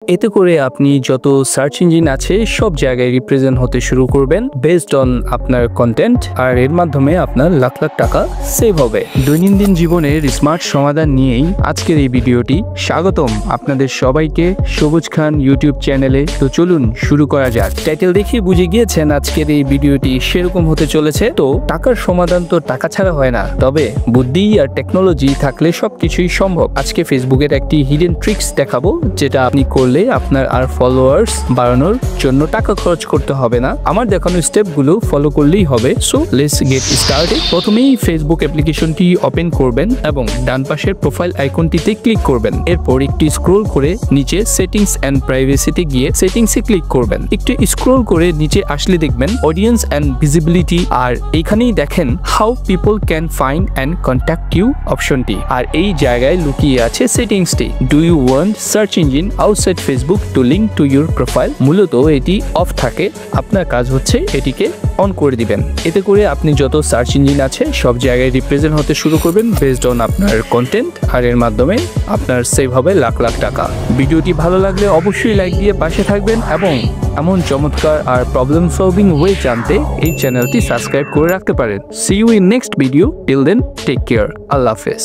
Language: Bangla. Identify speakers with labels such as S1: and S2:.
S1: এতে করে আপনি যত সার্চ ইঞ্জিন আছে সব জায়গায় রিপ্রেজেন্ট হতে শুরু করবেন বেসড অন আপনার কন্টেন্ট, আর এর মাধ্যমে আপনার লাখ লাখ টাকা সেভ হবে। দৈনন্দিন জীবনের স্মার্ট সমাধান নিয়েই আজকের এই ভিডিওটি। স্বাগতম আপনাদের সবাইকে সবুজ খান ইউটিউব চ্যানেলে। তো চলুন শুরু করা যাক। টাইটেল দেখে বুঝে গিয়েছেন আজকের এই ভিডিওটি সেরকম হতে চলেছে। তো টাকার সমাধান তো টাকা ছাড়া হয় না, তবে বুদ্ধি আর টেকনোলজি থাকলে সবকিছুই সম্ভব। আজকে ফেসবুকের একটি হিডেন ট্রিক্স দেখাবো, যেটা আপনি করলে আপনার আর ফলোয়ার্স বাড়ানোর জন্য টাকা খরচ করতে হবে না। আমার দেখানো স্টেপগুলো ফলো করলেই হবে। So let's get started. প্রথমেই ফেসবুক অ্যাপ্লিকেশনটি ওপেন করবেন এবং ডান পাশের প্রোফাইল আইকনটিতে ক্লিক করবেন। এরপর একটু স্ক্রল করে নিচে সেটিংস এন্ড প্রাইভেসিতে গিয়ে সেটিংসে ক্লিক করবেন। একটু স্ক্রল করে নিচে আসলে দেখবেন অডিয়েন্স এন্ড ভিজিবিলিটি, আর এইখানেই দেখেন how people can find and contact you অপশনটি, আর এই জায়গায় লুকিয়ে আছে সেটিংসটি। Do you want search engine outside Facebook to link to your profile? মূলত এটি অফ থাকে, আপনার কাজ হচ্ছে এটিকে অন করে দিবেন। এতে করে আপনি যত সার্চ ইঞ্জিন আছে সব জায়গায় রিপ্রেজেন্ট হতে শুরু করবেন বেসড অন আপনার কন্টেন্ট, আর এর মাধ্যমে আপনার সেভ হবে লাখ লাখ টাকা। ভিডিওটি ভালো লাগলে অবশ্যই লাইক দিয়ে পাশে থাকবেন এবং এমন চমৎকার আর প্রবলেম সলভিং ওয়ে জানতে এই চ্যানেলটি সাবস্ক্রাইব করে রাখতে পারেন। See you in next video. Till then take care. আল্লাহ হাফেজ।